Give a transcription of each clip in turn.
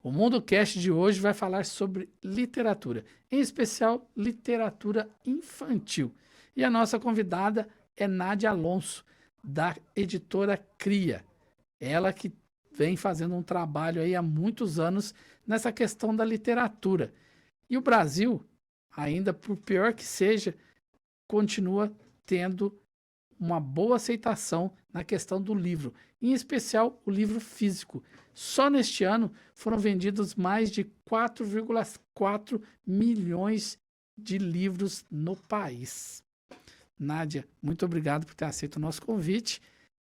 O Mundo Cast de hoje vai falar sobre literatura, em especial literatura infantil. E a nossa convidada é Nádia Alonso, da editora Cria. Ela que vem fazendo um trabalho aí há muitos anos nessa questão da literatura. E o Brasil, ainda por pior que seja, continua tendo uma boa aceitação na questão do livro, em especial o livro físico. Só neste ano foram vendidos mais de 4,4 milhões de livros no país. Nádia, muito obrigado por ter aceito o nosso convite,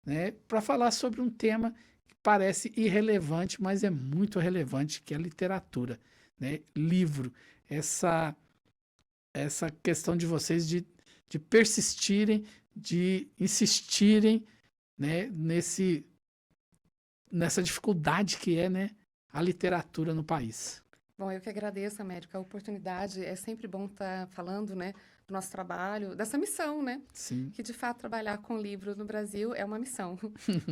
né, para falar sobre um tema que parece irrelevante, mas é muito relevante, que é a literatura, né? Livro, essa questão de vocês de persistirem, de insistirem, né, nessa dificuldade que é, né, a literatura no país. Bom, eu que agradeço, América, a oportunidade. É sempre bom estar falando, né, do nosso trabalho, dessa missão, né? Sim. Que, de fato, trabalhar com livros no Brasil é uma missão,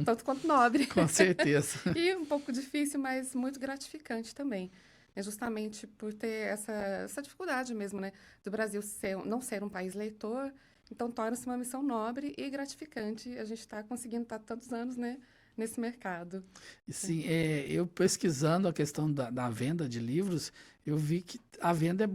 tanto quanto nobre. Com certeza. E um pouco difícil, mas muito gratificante também. É justamente por ter essa dificuldade mesmo, né? Do Brasil não ser um país leitor, então torna-se uma missão nobre e gratificante. A gente está conseguindo estar tantos anos, né, nesse mercado. Sim, eu pesquisando a questão da venda de livros, eu vi que a venda é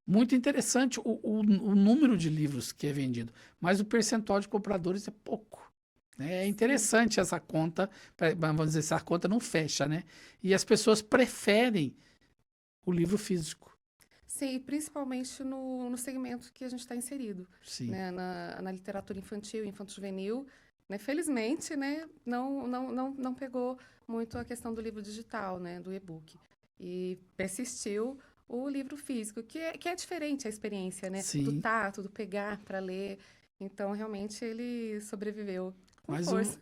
muito interessante, o número de livros que é vendido, mas o percentual de compradores é pouco. Né? É interessante essa conta, vamos dizer, essa conta não fecha, né? E as pessoas preferem o livro físico. Sim, principalmente no segmento que a gente está inserido, Sim. né? Na literatura infantil, infanto-juvenil. Né? Felizmente, né, não pegou muito a questão do livro digital, né, do e-book. E persistiu o livro físico, que é diferente a experiência, né? Sim. Do tato, do pegar para ler. Então, realmente, ele sobreviveu com Mas força.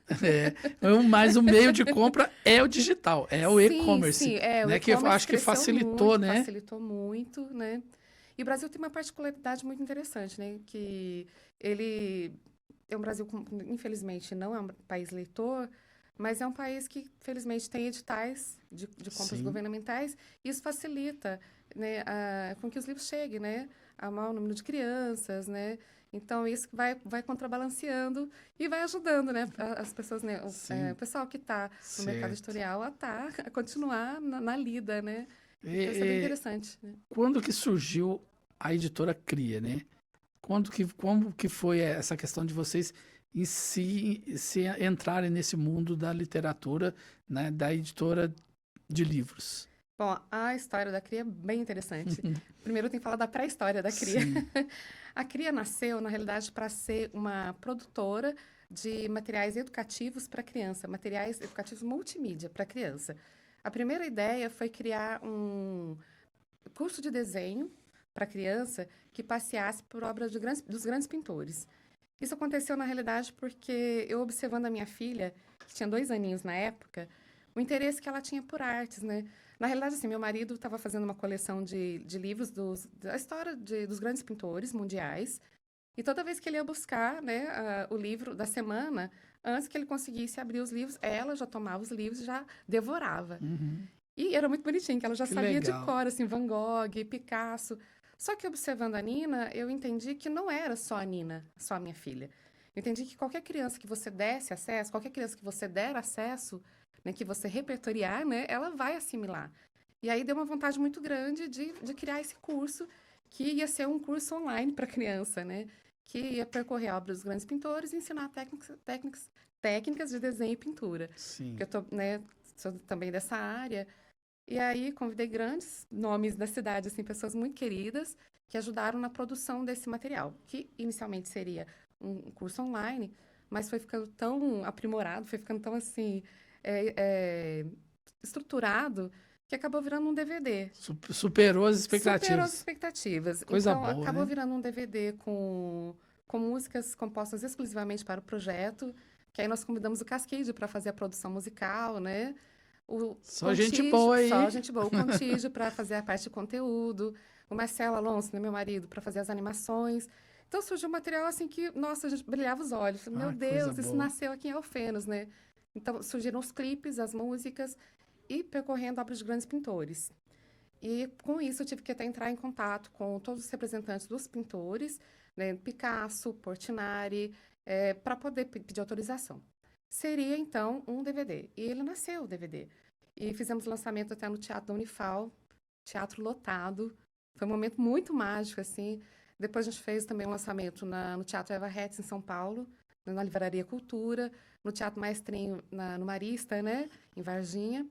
mas o meio de compra é o digital, é o e-commerce, Sim, né? o Que eu e-commerce acho que cresceu facilitou, muito, né? facilitou muito, né? E o Brasil tem uma particularidade muito interessante, né? Que ele é um Brasil, infelizmente, não é um país leitor, mas é um país que, felizmente, tem editais de compras Sim. governamentais, e isso facilita, né, com que os livros cheguem, né, a maior número de crianças, né? Então, isso vai contrabalanceando e vai ajudando, né, as pessoas, né, o pessoal que está no mercado Certo. editorial a continuar na lida, né? Então, isso é bem E, interessante, né? quando que surgiu a editora Cria, né? Como que foi essa questão de vocês em se entrarem nesse mundo da literatura, né, da editora de livros? Bom, a história da Cria é bem interessante. Primeiro, eu tenho que falar da pré-história da Cria. Sim. A Cria nasceu, na realidade, para ser uma produtora de materiais educativos para criança, materiais educativos multimídia para criança. A primeira ideia foi criar um curso de desenho para criança que passeasse por obras dos grandes pintores. Isso aconteceu, na realidade, porque eu observando a minha filha, que tinha 2 aninhos na época, o interesse que ela tinha por artes, né? Na realidade, assim, meu marido estava fazendo uma coleção de livros da história dos grandes pintores mundiais, e toda vez que ele ia buscar, né, o livro da semana, antes que ele conseguisse abrir os livros, ela já tomava os livros e já devorava. Uhum. E era muito bonitinho, que ela já Que sabia de legal. cor, assim, Van Gogh, Picasso. Só que observando a Nina, eu entendi que não era só a Nina, só a minha filha. Eu entendi que qualquer criança que você desse acesso, qualquer criança que você der acesso, né, que você repertoriar, né, ela vai assimilar. E aí deu uma vontade muito grande de criar esse curso, que ia ser um curso online para criança, né, que ia percorrer a obra dos grandes pintores e ensinar técnicas de desenho e pintura. Sim. Porque eu tô, né, sou também dessa área. E aí convidei grandes nomes da cidade, assim, pessoas muito queridas, que ajudaram na produção desse material, que inicialmente seria um curso online, mas foi ficando tão aprimorado, foi ficando tão, assim, estruturado, que acabou virando um DVD. Superou as Superou as expectativas. expectativas. Coisa Então, boa, acabou né? virando um DVD com músicas compostas exclusivamente para o projeto, que aí nós convidamos o Cascade para fazer a produção musical, né? O Só gente Contígio, boa só aí. gente boa. O Contígio para fazer a parte de conteúdo. O Marcelo Alonso, né, meu marido, para fazer as animações. Então surgiu um material assim que, nossa, a gente brilhava os olhos. Meu Coisa Deus, isso boa. nasceu aqui em Alfenas, né? Então surgiram os clipes, as músicas. e percorrendo obras de grandes pintores. E com isso eu tive que até entrar em contato com todos os representantes dos pintores, né, Picasso, Portinari, para poder pedir autorização. Seria então um DVD. E ele nasceu o DVD. E fizemos lançamento até no Teatro da Unifal, teatro lotado. Foi um momento muito mágico, assim. Depois a gente fez também um lançamento no Teatro Eva Hetz, em São Paulo, na Livraria Cultura, no Teatro Maestrinho, no Marista, né, em Varginha.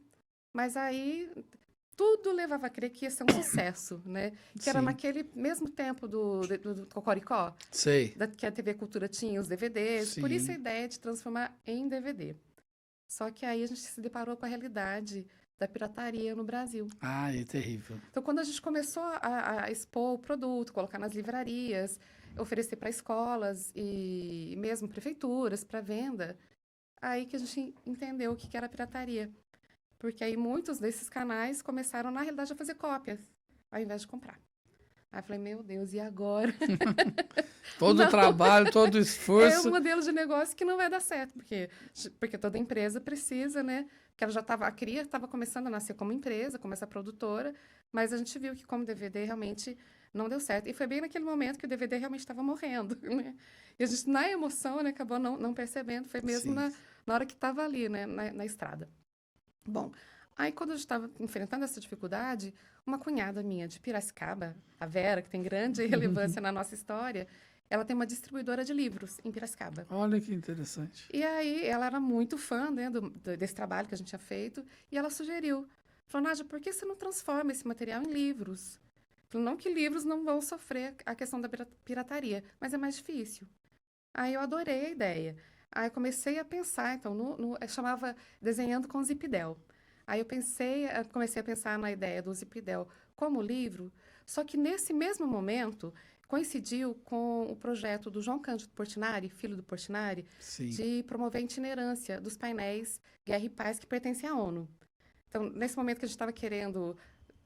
Mas aí tudo levava a crer que ia ser um sucesso, né? Que era Sim. naquele mesmo tempo do Cocoricó, Sei. que a TV Cultura tinha os DVDs. Por isso a Sim. ideia de transformar em DVD. Só que aí a gente se deparou com a realidade da pirataria no Brasil. Ah, é terrível. Então, quando a gente começou a expor o produto, colocar nas livrarias, oferecer para escolas e mesmo prefeituras para venda, aí que a gente entendeu o que que era pirataria. Porque aí muitos desses canais começaram, na realidade, a fazer cópias, ao invés de comprar. Aí eu falei, meu Deus, e agora? Todo o Não. trabalho, todo o É um esforço. modelo de negócio que não vai dar certo, porque toda empresa precisa, né? Porque ela já estava, a Cria estava começando a nascer como empresa, como essa produtora, mas a gente viu que como DVD realmente não deu certo. E foi bem naquele momento que o DVD realmente estava morrendo, né? E a gente, na emoção, né, acabou não percebendo, foi mesmo Sim. na hora que estava ali, né, na estrada. Bom, aí quando eu estava enfrentando essa dificuldade, uma cunhada minha de Piracicaba, a Vera, que tem grande relevância na nossa história, ela tem uma distribuidora de livros em Piracicaba. Olha que interessante. E aí ela era muito fã, né, desse trabalho que a gente tinha feito, e ela sugeriu, falou, Nádia, por que você não transforma esse material em livros? Falou, não que livros não vão sofrer a questão da pirataria, mas é mais difícil. Aí eu adorei a ideia. Aí eu comecei a pensar, então, eu chamava Desenhando com Zipidel. Aí comecei a pensar na ideia do Zipidel como livro, só que nesse mesmo momento coincidiu com o projeto do João Cândido Portinari, filho do Portinari, Sim. de promover a itinerância dos painéis Guerra e Paz que pertencem à ONU. Então, nesse momento que a gente estava querendo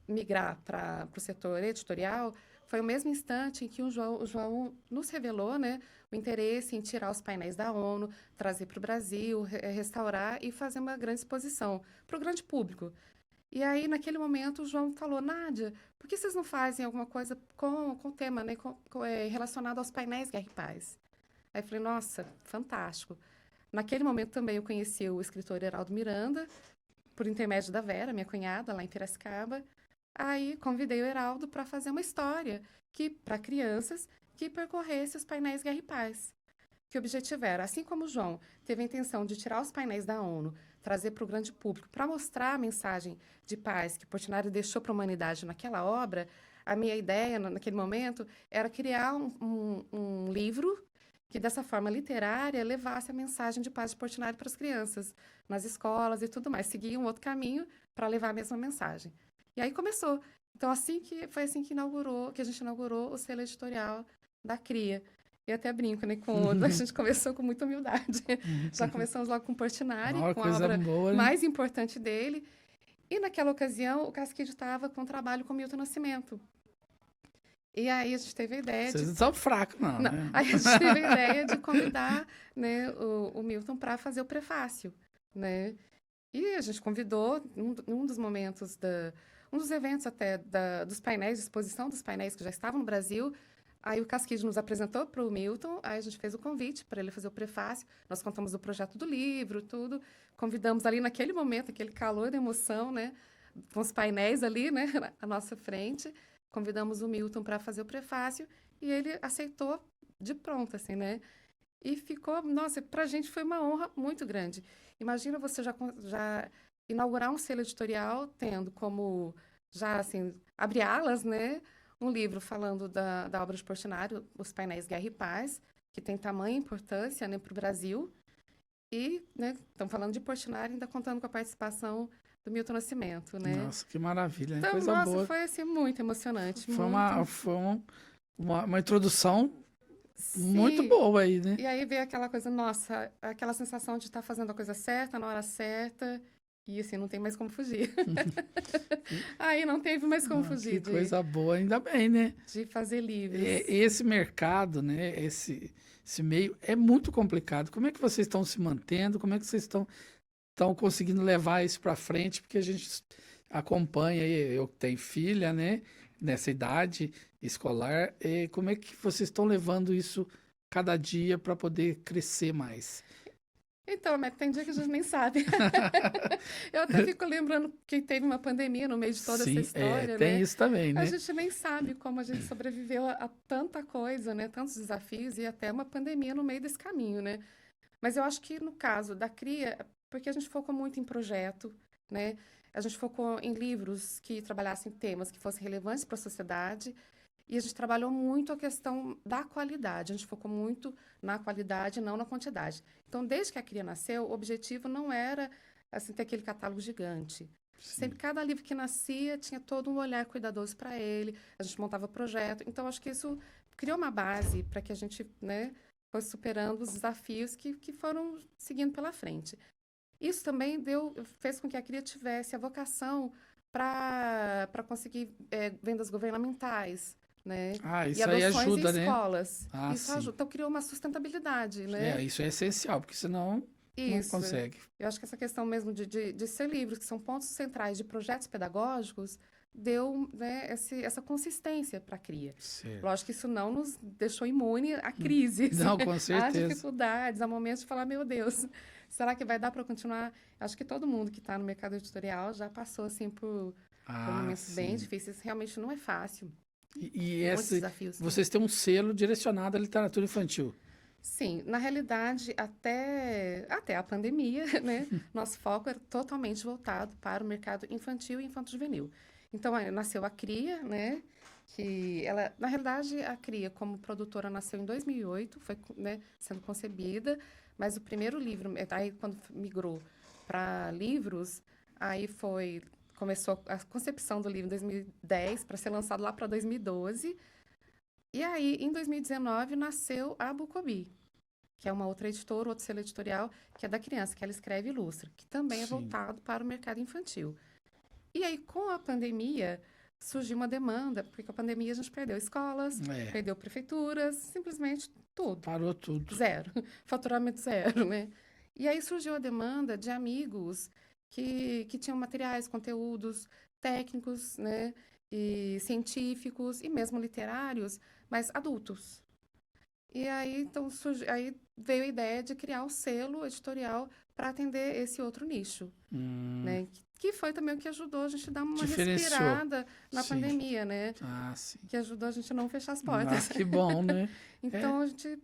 migrar para o setor editorial, foi o mesmo instante em que o João nos revelou, né, o interesse em tirar os painéis da ONU, trazer para o Brasil, restaurar e fazer uma grande exposição para o grande público. E aí, naquele momento, o João falou, Nádia, por que vocês não fazem alguma coisa com o tema, né, relacionado aos painéis Guerra e Paz? Aí eu falei, nossa, fantástico. Naquele momento também eu conheci o escritor Heraldo Miranda, por intermédio da Vera, minha cunhada, lá em Piracicaba. Aí convidei o Heraldo para fazer uma história para crianças que percorresse os painéis Guerra e Paz. Que o objetivo era, assim como o João teve a intenção de tirar os painéis da ONU, trazer para o grande público, para mostrar a mensagem de paz que Portinari deixou para a humanidade naquela obra, a minha ideia naquele momento era criar um livro que, dessa forma literária, levasse a mensagem de paz de Portinari para as crianças, nas escolas e tudo mais. Seguir um outro caminho para levar a mesma mensagem. E aí começou. Então, foi assim que a gente inaugurou o selo editorial da Cria. Eu até brinco, né? A gente começou com muita humildade. Já começamos logo com Portinari, Uma com a coisa obra boa, né? mais importante dele. E naquela ocasião, o Casquide estava com trabalho com Milton Nascimento. E aí a gente teve a ideia Vocês de... não são fracos, não, Não, né? aí a gente teve a ideia de convidar, né, o Milton para fazer o prefácio, né? E a gente convidou, num dos momentos, um dos eventos até dos painéis, de exposição dos painéis que já estavam no Brasil, aí o Casquide nos apresentou para o Milton, aí a gente fez o convite para ele fazer o prefácio, nós contamos o projeto do livro, tudo, convidamos ali naquele momento, aquele calor da emoção, né, com os painéis ali, né, à nossa frente, convidamos o Milton para fazer o prefácio e ele aceitou de pronto, assim, né, e ficou, nossa, para a gente foi uma honra muito grande. Imagina você já inaugurar um selo editorial tendo como, já assim, abre alas, né? Um livro falando da obra de Portinari, Os Painéis Guerra e Paz, que tem tamanha importância, né, para o Brasil. E, né, estamos falando de Portinari, ainda contando com a participação do Milton Nascimento, né? Nossa, que maravilha, né? Então, Coisa nossa, boa. foi assim, muito emocionante. Foi muito... uma introdução muito Sim. boa aí, né? E aí veio aquela coisa, nossa, aquela sensação de estar fazendo a coisa certa, na hora certa, e assim, não tem mais como fugir. Aí não teve mais como fugir Que coisa boa, ainda bem, né? de fazer livros. Esse mercado, né? Esse meio é muito complicado. Como é que vocês estão se mantendo? Como é que vocês estão estão conseguindo levar isso para frente, porque a gente acompanha, eu tenho filha, né, nessa idade escolar, e como é que vocês estão levando isso cada dia para poder crescer mais? Então, Américo, tem dia que a gente nem sabe. Eu até fico lembrando que teve uma pandemia no meio de toda essa Sim, história, tem né? isso também, A né? gente nem sabe como a gente sobreviveu a tanta coisa, né? Tantos desafios e até uma pandemia no meio desse caminho, né? Mas eu acho que no caso da CRIA, porque a gente focou muito em projeto, né? A gente focou em livros que trabalhassem temas que fossem relevantes para a sociedade e a gente trabalhou muito a questão da qualidade. A gente focou muito na qualidade, não na quantidade. Então, desde que a CRIA nasceu, o objetivo não era assim ter aquele catálogo gigante. Sim. Sempre cada livro que nascia tinha todo um olhar cuidadoso para ele. A gente montava projeto. Então, acho que isso criou uma base para que a gente, né, foi superando os desafios que foram seguindo pela frente. Isso também fez com que a CRIA tivesse a vocação para conseguir vendas governamentais, né? Ah, E isso aí adoções ajuda, em né? escolas. Ah, Isso sim. ajuda. Então, criou uma sustentabilidade, né? Isso é essencial, porque senão não Isso. consegue. Eu acho que essa questão mesmo de ser livros, que são pontos centrais de projetos pedagógicos, deu, né, essa consistência para a CRIA. Certo. Lógico que isso não nos deixou imune a crises, Não, com a certeza. dificuldades, a momentos de falar, meu Deus, será que vai dar para continuar? Acho que todo mundo que está no mercado editorial já passou assim por momentos bem sim. difíceis. Realmente não é fácil. E Muitos desafios. vocês têm um selo direcionado à literatura infantil. Sim, na realidade, até a pandemia, né, nosso foco era totalmente voltado para o mercado infantil e infanto-juvenil. Então, aí nasceu a CRIA, né, que ela, na realidade, a CRIA, como produtora, nasceu em 2008, foi, né, sendo concebida, mas o primeiro livro, aí quando migrou para livros, aí começou a concepção do livro em 2010, para ser lançado lá para 2012, e aí, em 2019, nasceu a Bucobi, que é uma outra editora, outro selo editorial, que é da criança, que ela escreve e ilustra, que também é Sim. voltado para o mercado infantil. E aí, com a pandemia, surgiu uma demanda, porque com a pandemia a gente perdeu escolas, perdeu prefeituras, simplesmente tudo. Parou tudo. Zero. Faturamento zero, né? E aí surgiu a demanda de amigos que tinham materiais, conteúdos técnicos, né? E científicos e mesmo literários, mas adultos. E aí, então, aí veio a ideia de criar o selo editorial para atender esse outro nicho, né? Que foi também o que ajudou a gente a dar uma respirada na Sim. pandemia, né? Ah, sim. Que ajudou a gente a não fechar as portas. Ah, que bom, né? Então, a gente,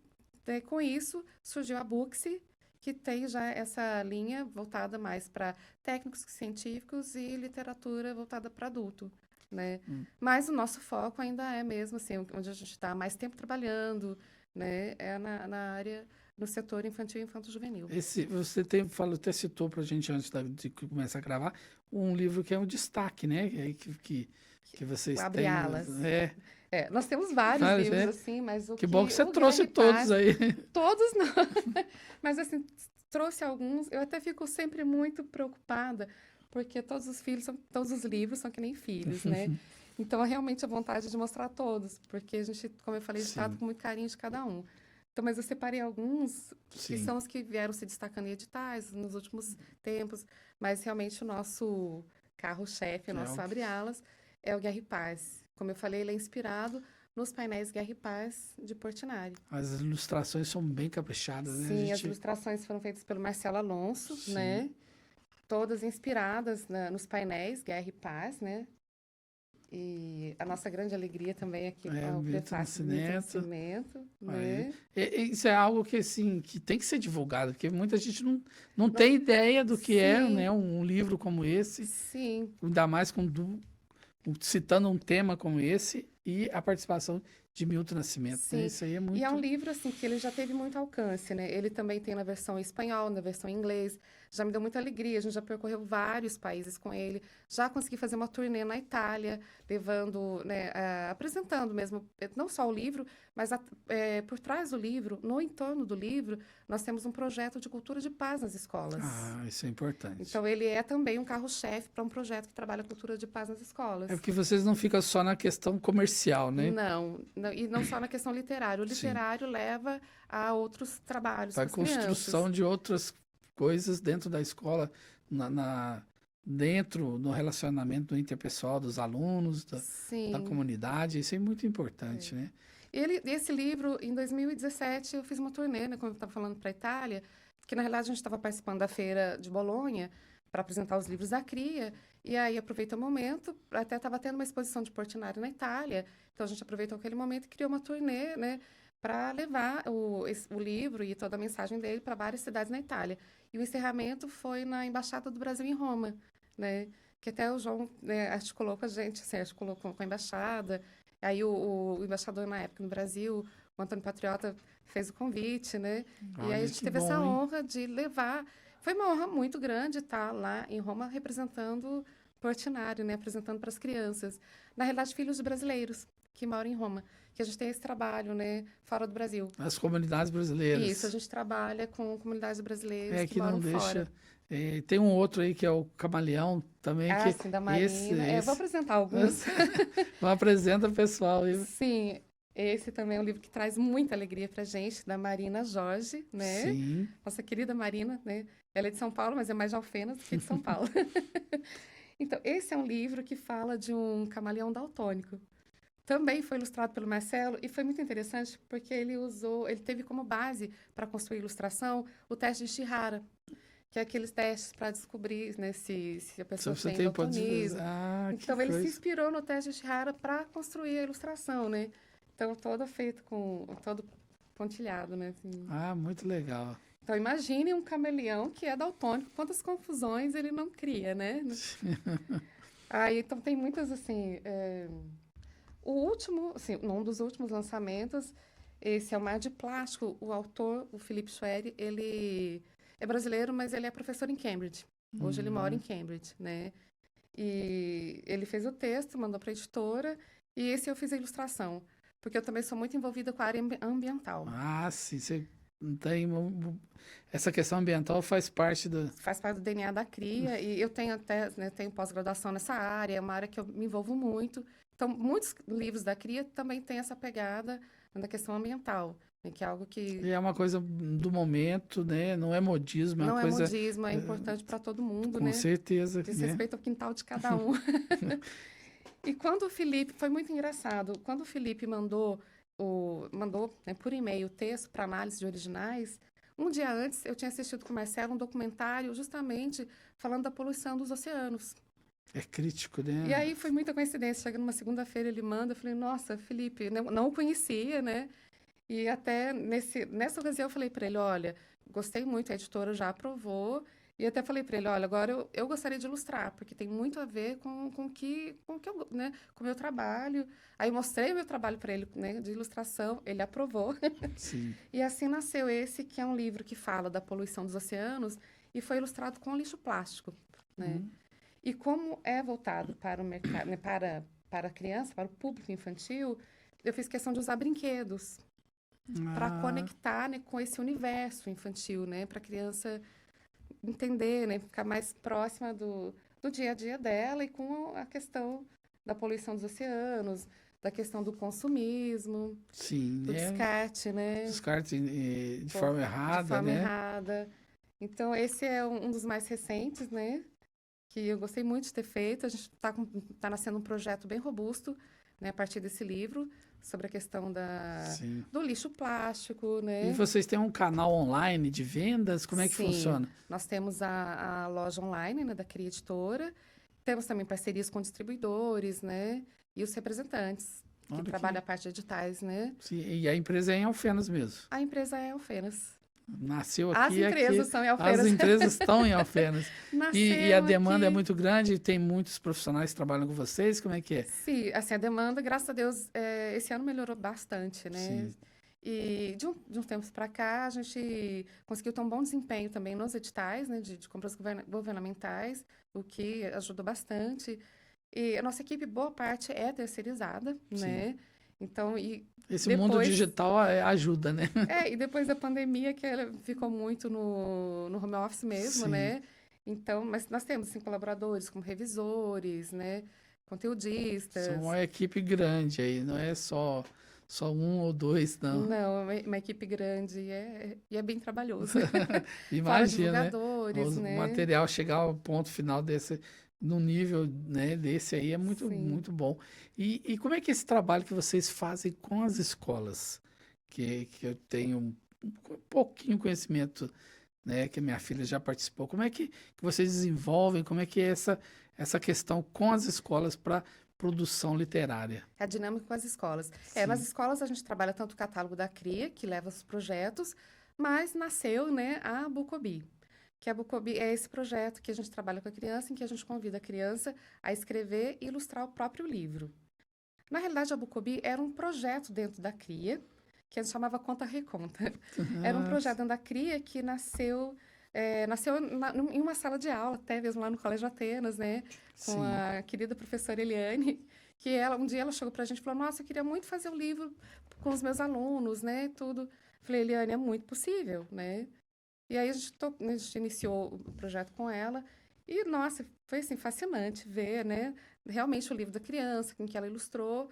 com isso, surgiu a Booksy, que tem já essa linha voltada mais para técnicos científicos e literatura voltada para adulto, né? Mas o nosso foco ainda é mesmo, assim, onde a gente está mais tempo trabalhando, né? É na área, no setor infantil e infanto-juvenil. Você até citou para a gente antes de começar a gravar, um livro que é um destaque, né? Que vocês Abre têm. alas. Nós temos vários livros, assim, mas que bom que você trouxe todos aí. Todos não. Mas, assim, trouxe alguns. Eu até fico sempre muito preocupada, porque todos os livros são que nem filhos, né? Então, é realmente a vontade de mostrar todos, porque a gente, como eu falei, trata com muito carinho de cada um. Então, mas eu separei alguns que são os que vieram se destacando em editais nos últimos tempos, mas realmente o nosso carro-chefe, o nosso abre-alas, é o Guerra e Paz. Como eu falei, ele é inspirado nos painéis Guerra e Paz de Portinari. As ilustrações são bem caprichadas, né? Sim, as ilustrações foram feitas pelo Marcelo Alonso, né? Todas inspiradas nos painéis Guerra e Paz, né? E a nossa grande alegria também aqui com o prefácio do Nascimento, né? Isso é algo que, assim, que tem que ser divulgado, porque muita gente não tem ideia do que é, né, um livro como esse. Sim. Ainda mais citando um tema como esse e a participação de Milton Nascimento. Sim. Né? Isso aí é muito... E é um livro, assim, que ele já teve muito alcance, né? Ele também tem na versão em espanhol, na versão em inglês. Já me deu muita alegria, a gente já percorreu vários países com ele. Já consegui fazer uma turnê na Itália, levando, né, apresentando mesmo, não só o livro, mas por trás do livro, no entorno do livro, nós temos um projeto de cultura de paz nas escolas. Ah, isso é importante. Então, ele é também um carro-chefe para um projeto que trabalha a cultura de paz nas escolas. É porque vocês não ficam só na questão comercial, né? Não, e não só na questão literária. O literário leva a outros trabalhos para a construção de outras coisas dentro da escola, dentro do relacionamento interpessoal dos alunos, da Sim. comunidade. Isso é muito importante, né? Esse livro, em 2017, eu fiz uma turnê, né, como eu estava falando, para a Itália, que na realidade a gente estava participando da feira de Bolonha para apresentar os livros da CRIA, e aí aproveitei o momento, até estava tendo uma exposição de Portinari na Itália, então a gente aproveitou aquele momento e criou uma turnê, né, para levar o livro e toda a mensagem dele para várias cidades na Itália. E o encerramento foi na Embaixada do Brasil em Roma, né, que até o João, né, articulou com a gente, assim, articulou com a embaixada. Aí o embaixador na época no Brasil, o Antônio Patriota, fez o convite, né? E aí a Olha gente que teve essa bom, hein? honra de levar. Foi uma honra muito grande estar lá em Roma representando Portinari, né? Apresentando para as crianças. Na realidade, filhos de brasileiros que moram em Roma. Que a gente tem esse trabalho, né? Fora do Brasil. As comunidades Isso, a brasileiras. gente trabalha com comunidades brasileiras É que que não moram fora. deixa. Tem um outro aí que é o Camaleão também, Ah, que sim, da esse, Marina. Vou esse. apresentar alguns. Não apresenta pessoal aí. Sim, esse também é um livro que traz muita alegria pra gente, da Marina Jorge, né? Sim. Nossa querida Marina, né? Ela é de São Paulo, mas é mais de Alfenas do que de São Paulo. Então, esse é um livro que fala de um camaleão daltônico. Também foi ilustrado pelo Marcelo e foi muito interessante porque ele teve como base para construir a ilustração o teste de Shihara, que é aqueles testes para descobrir, né, se a Se pessoa você tem tem pode daltonismo. que Então, ele se coisa. inspirou no teste de Shihara para construir a ilustração, né? Então, todo feito todo pontilhado, né? Assim. Ah, muito legal. Então, imagine um camaleão que é daltônico, quantas confusões ele não cria, né? Aí, então, tem muitas, assim... O último, assim, um dos últimos lançamentos, esse é o Mar de Plástico. O autor, o Felipe Schwery, ele é brasileiro, mas ele é professor em Cambridge. Hoje ele mora em Uhum. Cambridge, né? E ele fez o texto, mandou para a editora, e esse eu fiz a ilustração, porque eu também sou muito envolvida com a área ambiental. Ah, sim. Você tem essa questão ambiental faz parte do. Faz parte do DNA da CRIA, e eu tenho até, né, tenho pós-graduação nessa área, é uma área que eu me envolvo muito. Então, muitos livros da CRIA também têm essa pegada da questão ambiental, né, que é algo que E é uma coisa do momento, né? Não é modismo, é uma não é coisa modismo, é importante para todo mundo, com né? certeza, Diz né? respeito ao quintal de cada um. E quando o Felipe, foi muito engraçado, quando o Felipe mandou, né, por e-mail o texto para análise de originais, um dia antes eu tinha assistido com o Marcelo um documentário justamente falando da poluição dos oceanos. É crítico, E né? aí foi muita coincidência, chegando numa segunda-feira ele manda, eu falei, nossa, Felipe, não o conhecia, né? E até nessa ocasião eu falei para ele, olha, gostei muito, a editora já aprovou, e até falei para ele, olha, agora eu gostaria de ilustrar, porque tem muito a ver com o que eu, né, com o meu trabalho. Aí eu mostrei o meu trabalho para ele, né, de ilustração, ele aprovou. Sim. E assim nasceu esse, que é um livro que fala da poluição dos oceanos e foi ilustrado com lixo plástico, né? Hum. E como é voltado para o mercado, né, para a criança, para o público infantil, eu fiz questão de usar brinquedos para Ah, conectar, né, com esse universo infantil, né, para a criança entender, né, ficar mais próxima do dia a dia dela e com a questão da poluição dos oceanos, da questão do consumismo, sim, do né? descarte, né, Descarte de por- forma de errada, forma né? errada. Então, esse é um dos mais recentes, né, que eu gostei muito de ter feito. A gente tá nascendo um projeto bem robusto, né, a partir desse livro, sobre a questão Sim. do lixo plástico, E né? vocês têm um canal online de vendas? Como é que Sim, funciona? nós temos a loja online, né, da Cria Editora, temos também parcerias com distribuidores, né, e os representantes que Olha trabalham que. a parte de editais, né? Sim, e a empresa é em Alfenas mesmo. A empresa é Alfenas. Nasceu As aqui e aqui. empresas são em As Alfenas. empresas estão em Alfenas. E a Nasceram demanda é aqui. muito grande, tem muitos profissionais que trabalham com vocês. Como é que é? Sim, assim, a demanda, graças a Deus, esse ano melhorou bastante, né? Sim, E de uns tempos para cá, a gente conseguiu ter um bom desempenho também nos editais, né, de compras governamentais, o que ajudou bastante. E a nossa equipe, boa parte, é terceirizada, sim. né? Então, e Esse mundo depois, digital ajuda, né? e depois da pandemia, que ela ficou muito no home office mesmo, Sim. né? Então, mas nós temos, assim, colaboradores como revisores, né? São Conteudistas. uma equipe grande aí, não é Só um ou dois, não. Não, é uma equipe grande e é bem trabalhoso. Fora Imagina, né? divulgadores, O né? material chegar ao ponto final desse, no nível, né, desse aí é muito, Sim. muito bom. E como é que é esse trabalho que vocês fazem com as escolas? Que eu tenho um pouquinho conhecimento, né, que a minha filha já participou. Como é que vocês desenvolvem? Como é que é essa questão com as escolas para produção literária? É a dinâmica com as escolas. Nas Sim, escolas a gente trabalha tanto o catálogo da CRIA, que leva os projetos, mas nasceu, né, a Bucobi. Que a Bucobi é esse projeto que a gente trabalha com a criança, em que a gente convida a criança a escrever e ilustrar o próprio livro. Na realidade, a Bucobi era um projeto dentro da CRIA, que a gente chamava Conta Reconta. Era um projeto dentro da CRIA que nasceu em uma sala de aula, até mesmo lá no Colégio Atenas, né? Com sim. a querida professora Eliane, que um dia ela chegou para a gente e falou, nossa, eu queria muito fazer um livro com os meus alunos, né? Tudo. Falei, Eliane, é muito possível, né? E aí a gente iniciou o projeto com ela e, nossa, foi assim, fascinante ver, né? Realmente o livro da criança, com que ela ilustrou.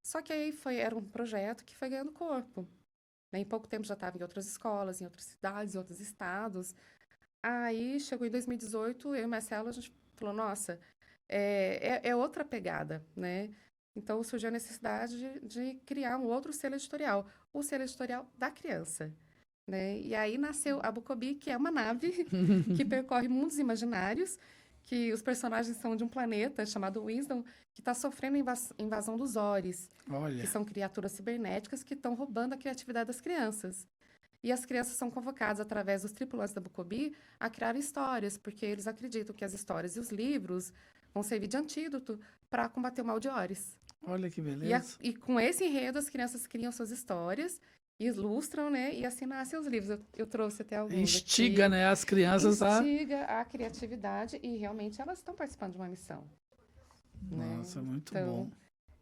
Só que aí era um projeto que foi ganhando corpo, né? Em pouco tempo já estava em outras escolas, em outras cidades, em outros estados. Aí chegou em 2018, eu e Marcelo, a gente falou, nossa, é outra pegada, né? Então surgiu a necessidade de criar um outro selo editorial, o selo editorial da criança, né? E aí nasceu a Bucobi, que é uma nave que percorre mundos imaginários, que os personagens são de um planeta chamado Wisdom, que está sofrendo invasão dos Ores, que Olha, são criaturas cibernéticas que estão roubando a criatividade das crianças. E as crianças são convocadas, através dos tripulantes da Bucobi, a criar histórias, porque eles acreditam que as histórias e os livros vão servir de antídoto para combater o mal de Ores. olha que E, beleza. e com esse enredo, as crianças criam suas histórias, ilustram, né? E assim nascem os livros. Eu trouxe até alguns Instiga, aqui. né, as crianças a... Instiga a criatividade e realmente elas estão participando de uma missão, né? Nossa, muito bom. Então,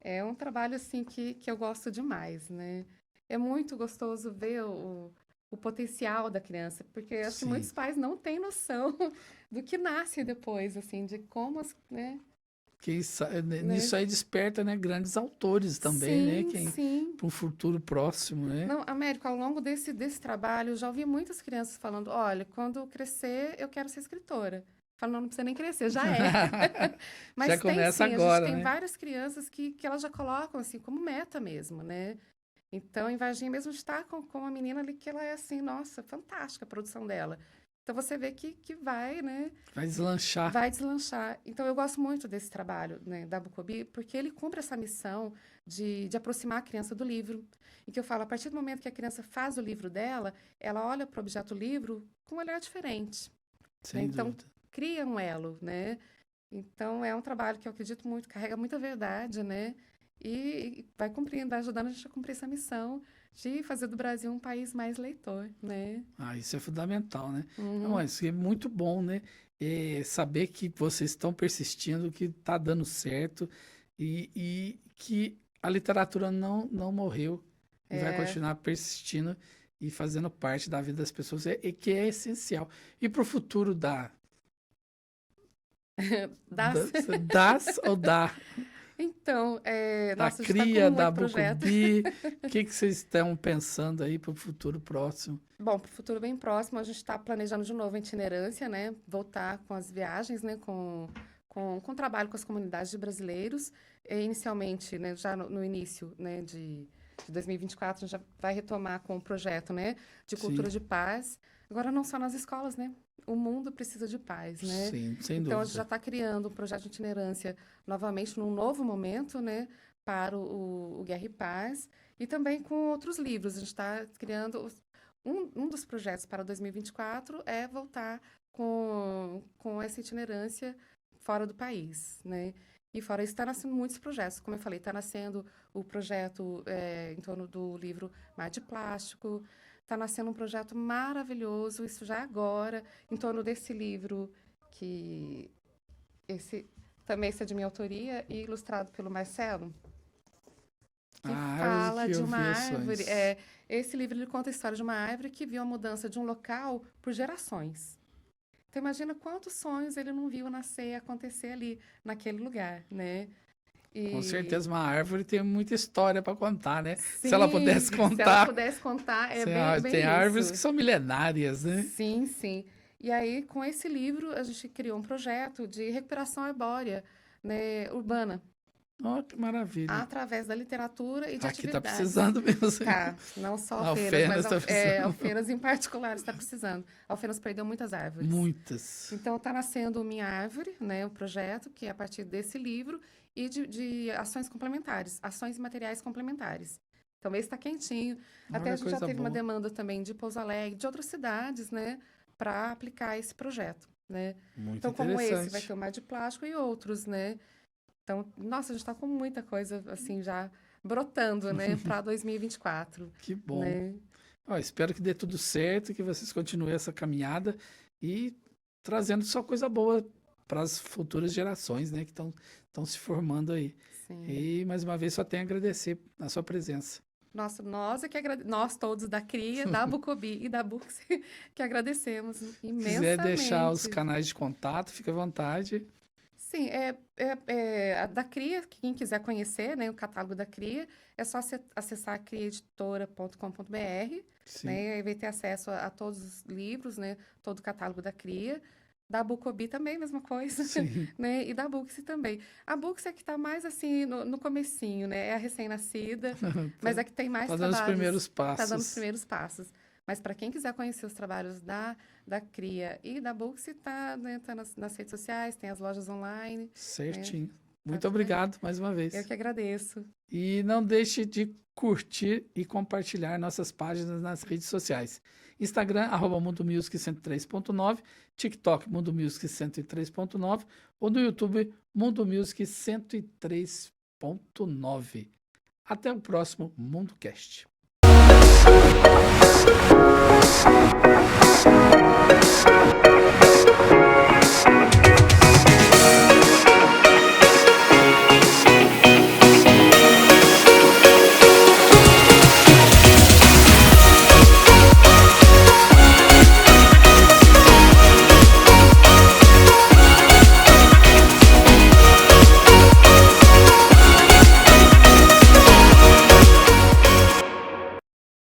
é um trabalho assim que eu gosto demais, né? É muito gostoso ver o potencial da criança, porque acho que Sim. muitos pais não têm noção do que nasce depois, assim, de como né? Que Né? nisso aí desperta, né, grandes autores também, né, Sim, quem sim. para um futuro próximo, né? Não, Américo, ao longo desse trabalho, eu já ouvi muitas crianças falando: olha, quando eu crescer, eu quero ser escritora. Falo, não, não precisa nem crescer, já é. Já Mas tem começa sim, a gente agora, tem né? várias crianças que elas já colocam assim como meta mesmo, né? Então, em Varginha mesmo está com uma menina ali que ela é assim, nossa, fantástica a produção dela. Então você vê que vai, né? Vai deslanchar. Vai deslanchar. Então, eu gosto muito desse trabalho, né, da Bucobi, porque ele cumpre essa missão de aproximar a criança do livro. E que eu falo, a partir do momento que a criança faz o livro dela, ela olha para o objeto livro com um olhar diferente, né? Sem Então, dúvida. cria um elo, né? Então, é um trabalho que eu acredito muito, carrega muita verdade, né? E vai cumprindo, vai ajudando a gente a cumprir essa missão de fazer do Brasil um país mais leitor, né? Ah, isso é fundamental, né? Não, Uhum. mas é muito bom, né? Saber que vocês estão persistindo, que está dando certo e que a literatura não morreu e vai É, continuar persistindo e fazendo parte da vida das pessoas, e que é essencial. E para o futuro das... das ou da Então, da nossa, a gente está com cria, da muito projeto. Bucubi, o que vocês estão pensando aí para o futuro próximo? Bom, para o futuro bem próximo, a gente está planejando de novo a itinerância, né? Voltar com as viagens, né? Com trabalho com as comunidades de brasileiros. Inicialmente, né? Já no início, né? De 2024, a gente já vai retomar com o projeto, né? De cultura Sim, de paz. Agora, não só nas escolas, né? O mundo precisa de paz, né? sim, sem Então, a gente já dúvida. está criando um projeto de itinerância novamente num novo momento, né? Para o Guerra e Paz. E também com outros livros. A gente está criando um dos projetos para 2024 é voltar com essa itinerância fora do país, né? E fora isso, está nascendo muitos projetos. Como eu falei, está nascendo o projeto em torno do livro Mar de Plástico, está nascendo um projeto maravilhoso, isso já agora, em torno desse livro, que esse também esse é de minha autoria e ilustrado pelo Marcelo, A que árvore fala que de eu uma vi os árvore. sonhos. Esse livro ele conta a história de uma árvore que viu a mudança de um local por gerações. Então imagina quantos sonhos ele não viu nascer e acontecer ali naquele lugar, né? Com certeza, uma árvore tem muita história para contar, né? Sim, Se ela pudesse se ela contar, pudesse contar, é bem tem árvores isso. que são milenárias, né? Sim, sim. E aí, com esse livro, a gente criou um projeto de recuperação arbórea, né, urbana, Oh, que maravilha. através da literatura e de Aqui tá atividades. precisando mesmo. Tá, não só A Alfenas, mas Alfenas tá precisando. Alfenas em particular está precisando. Alfenas perdeu muitas árvores. Muitas. Então, está nascendo o Minha Árvore, né, o projeto, que é a partir desse livro, e de ações complementares, ações e materiais complementares. Então, esse está quentinho. Até Olha, a gente já coisa teve uma boa. demanda também de Pouso Alegre, de outras cidades, né, para aplicar esse projeto, né? Muito Então, como esse, vai interessante. ter o Mar de Plástico e outros, né? Então, nossa, a gente está com muita coisa, assim, já brotando, né, para 2024, Que bom. né? Ó, espero que dê tudo certo, que vocês continuem essa caminhada e trazendo só coisa boa para as futuras gerações, né, que estão se formando aí. Sim. E mais uma vez só tenho a agradecer a sua presença. Nossa, nós todos da CRIA, da Bucobi e da Bux, que agradecemos Se quiser deixar os imensamente. canais de contato, fique à vontade. Sim, a da CRIA, quem quiser conhecer, né, o catálogo da CRIA, é só acessar criaeditora.com.br, Sim. né, e vai ter acesso a todos os livros, né, todo o catálogo da CRIA. Da Bucobi também, mesma coisa, Sim. né, e da Bux também. A Bux é que está mais, assim, no comecinho, né, é a recém-nascida, mas é que tem mais Tá dando os trabalhos. primeiros Está dando os passos. primeiros passos. Mas para quem quiser conhecer os trabalhos da CRIA e da Bux, tá, né, tá nas redes sociais, tem as lojas online. Certinho. Muito tudo bem. obrigado mais uma vez. Eu que agradeço. E não deixe de curtir e compartilhar nossas páginas nas redes sociais. Instagram, @MundoMusic103.9, TikTok, Mundo Music 103.9 ou no YouTube, Mundo Music 103.9. Até o próximo MundoCast.